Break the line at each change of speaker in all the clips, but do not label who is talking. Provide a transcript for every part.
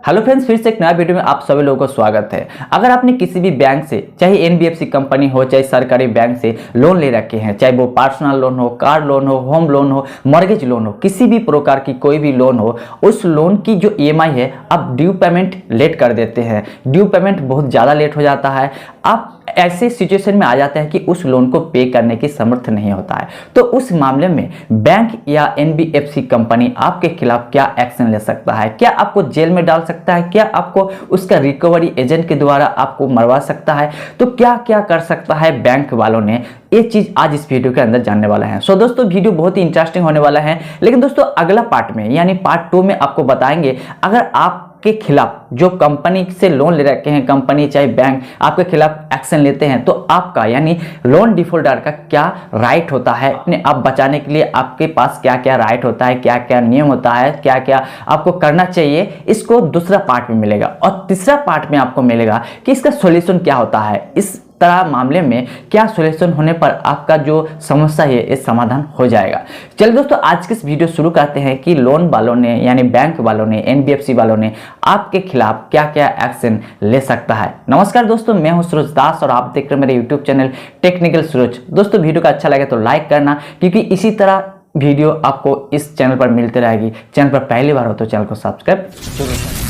Hello friends, फिर से एक नया वीडियो में आप सभी लोगों को स्वागत है। अगर आपने किसी भी बैंक से, चाहे एनबीएफसी कंपनी हो, चाहे सरकारी बैंक से लोन ले रखे हैं, चाहे वो पर्सनल लोन हो, कार लोन हो, होम लोन हो, मॉर्गेज लोन हो, किसी भी प्रकार की कोई भी लोन हो, उस लोन की जो ईएमआई है आप ड्यू पेमेंट लेट कर देते हैं, ड्यू पेमेंट बहुत ज़्यादा लेट हो जाता है, आप ऐसे सिचुएशन में आ जाते हैं कि उस लोन को पे करने की समर्थ नहीं होता है, तो उस मामले में बैंक या एनबीएफसी कंपनी आपके खिलाफ क्या एक्शन ले सकता है? क्या आपको जेल में डाल सकता है? क्या आपको उसका रिकवरी एजेंट के द्वारा आपको मरवा सकता है? तो क्या क्या कर सकता है बैंक वालों ने, ये चीज आज इस वीडियो के अंदर जानने वाला है। सो दोस्तों, वीडियो बहुत ही इंटरेस्टिंग होने वाला है, लेकिन दोस्तों अगला पार्ट में यानी पार्ट 2 में आपको बताएंगे अगर आपके खिलाफ जो कंपनी से लोन ले रखे हैं, कंपनी चाहे बैंक आपके खिलाफ एक्शन लेते हैं, तो आपका यानी लोन डिफॉल्टर का क्या राइट होता है, अपने आप बचाने के लिए आपके पास क्या क्या राइट होता है, क्या क्या नियम होता है, क्या क्या आपको करना चाहिए, इसको दूसरा पार्ट में मिलेगा। और तीसरा पार्ट में आपको मिलेगा कि इसका सॉल्यूशन क्या होता है, इस तरह मामले में क्या सॉल्यूशन होने पर आपका जो समस्या है इस समाधान हो जाएगा। चलिए दोस्तों, आज के इस वीडियो शुरू करते हैं कि लोन वालों ने यानी बैंक वालों ने, एनबीएफसी वालों ने आपके खिलाफ क्या क्या एक्शन ले सकता है। नमस्कार दोस्तों, मैं हूं सूरज दास और आप देख रहे हैं मेरे यूट्यूब चैनल टेक्निकल सूरज। दोस्तों, वीडियो का अच्छा लगे तो लाइक करना, क्योंकि इसी तरह वीडियो आपको इस चैनल पर मिलते रहेगी। चैनल पर पहली बार हो तो चैनल को सब्सक्राइब जरूर करें।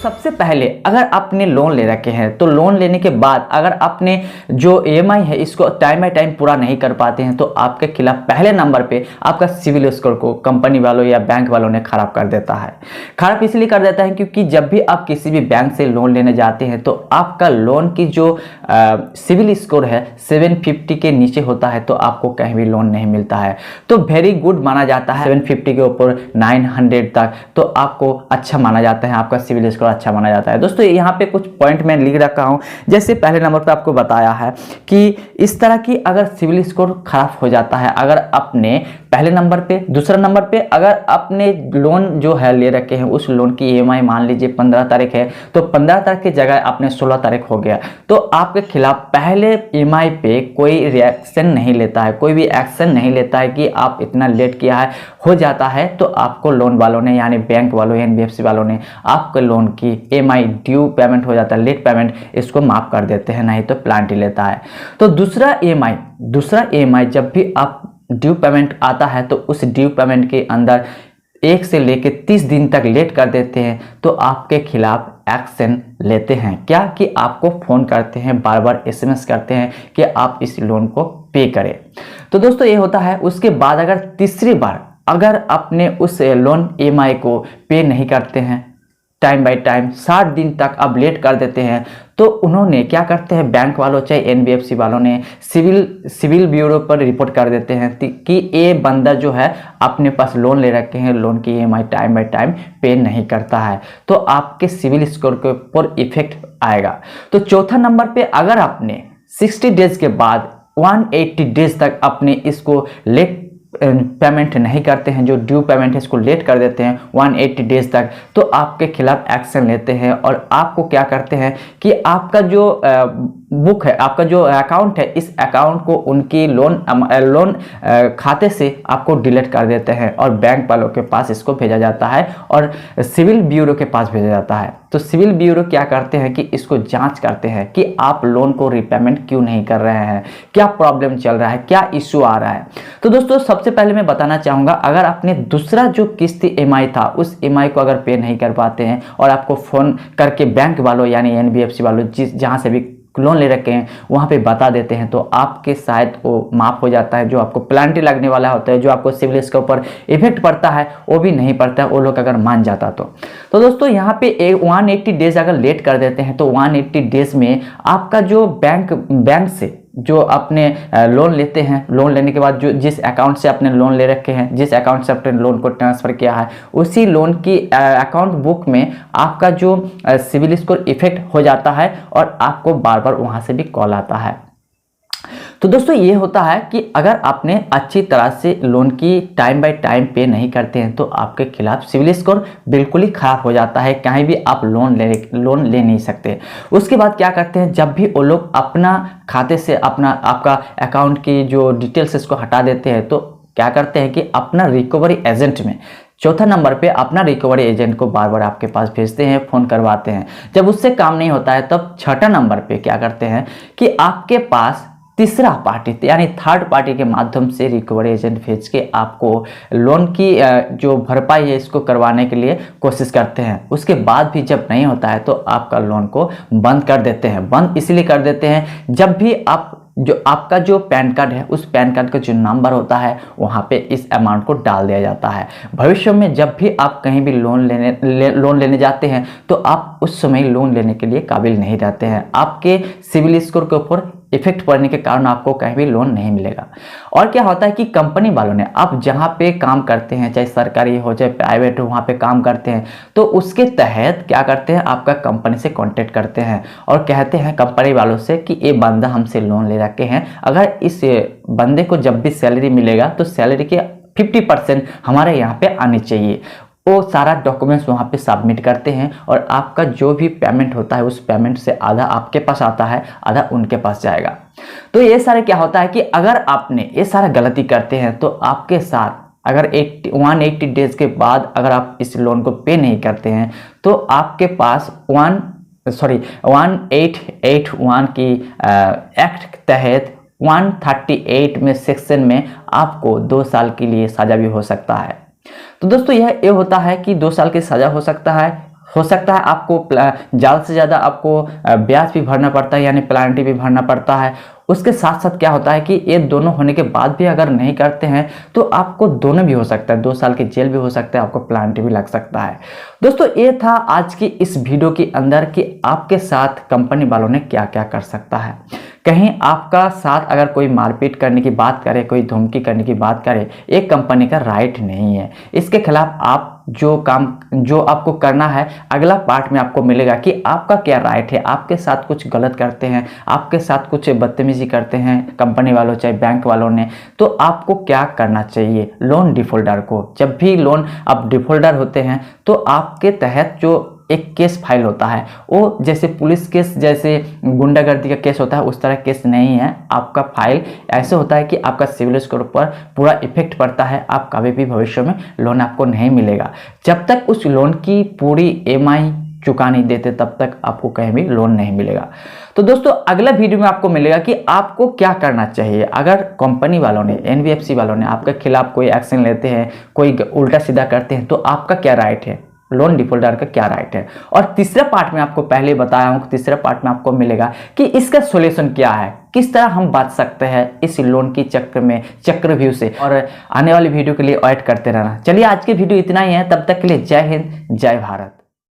सबसे पहले अगर आपने लोन ले रखे हैं, तो लोन लेने के बाद अगर आपने जो ईएमआई है इसको टाइम बाय टाइम पूरा नहीं कर पाते हैं, तो आपके खिलाफ पहले नंबर पे आपका सिविल स्कोर को कंपनी वालों या बैंक वालों ने खराब कर देता है। खराब इसलिए कर देता है क्योंकि जब भी आप किसी भी बैंक से लोन लेने जाते हैं तो आपका लोन की जो सिविल स्कोर है 750 के नीचे होता है, तो आपको कहीं भी लोन नहीं मिलता है। तो वेरी गुड माना जाता है, 750 के ऊपर 900 तक तो आपको अच्छा माना जाता है, आपका सिविल स्कोर अच्छा माना जाता है। दोस्तों, यहाँ पे कुछ पॉइंट मैं लिख रखा हूँ। जैसे पहले नंबर पे आपको बताया है कि इस तरह की अगर सिविल स्कोर खराब हो जाता है, अगर आपने पहले नंबर पे, दूसरा नंबर पे अगर आपने लोन जो है ले रखे हैं, उस लोन की ईएमआई मान लीजिए 15 तारीख है, तो 15 तारीख की जगह आपने 16 तारीख हो गया, तो आपके खिलाफ पहले ईएमआई पे कोई रिएक्शन नहीं लेता है, कोई भी एक्शन नहीं लेता है कि आप इतना लेट किया है, हो जाता है तो आपको लोन वालों ने यानी बैंक वालों, एनबीएफसी वालों ने आपके लोन की ईएमआई ड्यू पेमेंट हो जाता है, लेट पेमेंट, इसको माफ कर देते हैं, नहीं तो पेनल्टी लेता है। तो दूसरा ईएमआई जब भी आप ड्यू पेमेंट आता है तो उस ड्यू पेमेंट के अंदर 1 से लेकर 30 दिन तक लेट कर देते हैं, तो आपके खिलाफ एक्शन लेते हैं। क्या कि आपको फोन करते हैं, बार बार एसएमएस करते हैं कि आप इस लोन को पे करें। तो दोस्तों, ये होता है। उसके बाद अगर तीसरी बार अगर आपने उस लोन ईएमआई को पे नहीं करते हैं, टाइम बाय टाइम 60 दिन तक आप लेट कर देते हैं, तो उन्होंने क्या करते हैं, बैंक वालों चाहे एनबीएफसी वालों ने सिविल ब्यूरो पर रिपोर्ट कर देते हैं कि ये बंदा जो है अपने पास लोन ले रखे हैं, लोन की ईएमआई टाइम बाय टाइम पे नहीं करता है, तो आपके सिविल स्कोर के ऊपर इफेक्ट आएगा। तो चौथा नंबर पे अगर आपने 60 डेज के बाद 180 डेज तक अपने इसको लेट पेमेंट नहीं करते हैं, जो ड्यू पेमेंट है इसको लेट कर देते हैं 180 डेज तक, तो आपके खिलाफ एक्शन लेते हैं और आपको क्या करते हैं कि आपका जो बुक है, आपका जो अकाउंट है, इस अकाउंट को उनकी लोन खाते से आपको डिलीट कर देते हैं और बैंक वालों के पास इसको भेजा जाता है और सिविल ब्यूरो के पास भेजा जाता है। तो सिविल ब्यूरो क्या करते हैं कि इसको जांच करते हैं कि आप लोन को रीपेमेंट क्यों नहीं कर रहे हैं, क्या प्रॉब्लम चल रहा है, क्या इश्यू आ रहा है। तो दोस्तों, सबसे पहले मैं बताना चाहूँगा, अगर आपने दूसरा जो किस्त ईएमआई था उस ईएमआई को अगर पे नहीं कर पाते हैं और आपको फ़ोन करके बैंक वालों यानी एनबीएफसी वालों जहाँ से भी लोन ले रखे हैं वहाँ पे बता देते हैं, तो आपके शायद वो माफ़ हो जाता है। जो आपको पेनल्टी लगने वाला होता है, जो आपको सिविल स्कोर पर इफेक्ट पड़ता है, वो भी नहीं पड़ता है, वो लोग अगर मान जाता तो दोस्तों यहाँ पे 180 डेज अगर लेट कर देते हैं, तो 180 डेज में आपका जो बैंक से जो आपने लोन लेते हैं, लोन लेने के बाद जो जिस अकाउंट से आपने लोन ले रखे हैं, जिस अकाउंट से आपने लोन को ट्रांसफ़र किया है, उसी लोन की अकाउंट बुक में आपका जो सिविल स्कोर इफेक्ट हो जाता है और आपको बार बार वहाँ से भी कॉल आता है। तो दोस्तों, ये होता है कि अगर आपने अच्छी तरह से लोन की टाइम बाय टाइम पे नहीं करते हैं, तो आपके खिलाफ सिविल स्कोर बिल्कुल ही खराब हो जाता है, कहीं भी आप लोन ले नहीं सकते। उसके बाद क्या करते हैं, जब भी वो लोग अपना खाते से आपका अकाउंट की जो डिटेल्स इसको हटा देते हैं, तो क्या करते हैं कि अपना रिकवरी एजेंट में चौथा नंबर पे अपना रिकवरी एजेंट को बार बार आपके पास भेजते हैं, फ़ोन करवाते हैं। जब उससे काम नहीं होता है तब छठा नंबर पे क्या करते हैं कि आपके पास तीसरा पार्टी यानी थर्ड पार्टी के माध्यम से रिकवरी एजेंट भेज के आपको लोन की जो भरपाई है इसको करवाने के लिए कोशिश करते हैं। उसके बाद भी जब नहीं होता है तो आपका लोन को बंद कर देते हैं। बंद इसलिए कर देते हैं, जब भी आप आपका जो पैन कार्ड है उस पैन कार्ड का जो नंबर होता है वहाँ पे इस अमाउंट को डाल दिया जाता है। भविष्य में जब भी आप कहीं भी लोन लेने जाते हैं तो आप उस समय लोन लेने के लिए काबिल नहीं रहते हैं। आपके सिविल स्कोर के ऊपर इफेक्ट पड़ने के कारण आपको कहीं भी लोन नहीं मिलेगा। और क्या होता है कि कंपनी वालों ने आप जहाँ पे काम करते हैं, चाहे सरकारी हो चाहे प्राइवेट हो, वहाँ पे काम करते हैं तो उसके तहत क्या करते हैं, आपका कंपनी से कांटेक्ट करते हैं और कहते हैं कंपनी वालों से कि ये बंदा हमसे लोन ले रखे हैं, अगर इस बंदे को जब भी सैलरी मिलेगा तो सैलरी के 50% हमारे यहाँ पे आनी चाहिए। वो सारा डॉक्यूमेंट्स वहाँ पे सबमिट करते हैं और आपका जो भी पेमेंट होता है उस पेमेंट से आधा आपके पास आता है, आधा उनके पास जाएगा। तो ये सारे क्या होता है कि अगर आपने ये सारा गलती करते हैं तो आपके साथ अगर 180 डेज के बाद अगर आप इस लोन को पे नहीं करते हैं तो आपके पास 1881 की एक्ट के तहत 138 में सेक्शन में आपको 2 साल के लिए सजा भी हो सकता है। तो दोस्तों ये होता है कि 2 साल की सज़ा हो सकता है आपको ज़्यादा से ज़्यादा आपको ब्याज भी भरना पड़ता है यानी पेनल्टी भी भरना पड़ता है। उसके साथ साथ क्या होता है कि ये दोनों होने के बाद भी अगर नहीं करते हैं तो आपको दोनों भी हो सकता है, 2 साल की जेल भी हो सकता है, आपको पेनल्टी भी लग सकता है। दोस्तों ये था आज की इस वीडियो के अंदर कि आपके साथ कंपनी वालों ने क्या क्या कर सकता है। कहीं आपका साथ अगर कोई मारपीट करने की बात करे, कोई धमकी करने की बात करे, एक कंपनी का राइट नहीं है। इसके खिलाफ आप जो आपको करना है अगला पार्ट में आपको मिलेगा कि आपका क्या राइट है। आपके साथ कुछ गलत करते हैं, आपके साथ कुछ बदतमीजी करते हैं कंपनी वालों चाहे बैंक वालों ने, तो आपको क्या करना चाहिए। लोन डिफॉल्टर को जब भी लोन आप डिफॉल्टर होते हैं तो आपके तहत जो एक केस फाइल होता है वो जैसे पुलिस केस, जैसे गुंडागर्दी का केस होता है उस तरह केस नहीं है। आपका फाइल ऐसे होता है कि आपका सिविल स्कोर पर पूरा इफेक्ट पड़ता है, आप कभी भी भविष्य में लोन आपको नहीं मिलेगा। जब तक उस लोन की पूरी EMI चुका नहीं देते तब तक आपको कहीं भी लोन नहीं मिलेगा। तो दोस्तों अगला वीडियो में आपको मिलेगा कि आपको क्या करना चाहिए अगर कंपनी वालों ने, NBFC वालों ने आपके खिलाफ कोई एक्शन लेते हैं, कोई उल्टा सीधा करते हैं तो आपका क्या राइट है, लोन डिफॉल्टर का क्या राइट है। और तीसरा पार्ट में आपको पहले बताया हूं, तीसरा पार्ट में आपको मिलेगा कि इसका सॉल्यूशन क्या है, किस तरह हम बच सकते हैं इस लोन की चक्रव्यूह से। और आने वाली वीडियो के लिए वेट करते रहना। चलिए आज की वीडियो इतना ही है, तब तक के लिए जय हिंद, जय भारत।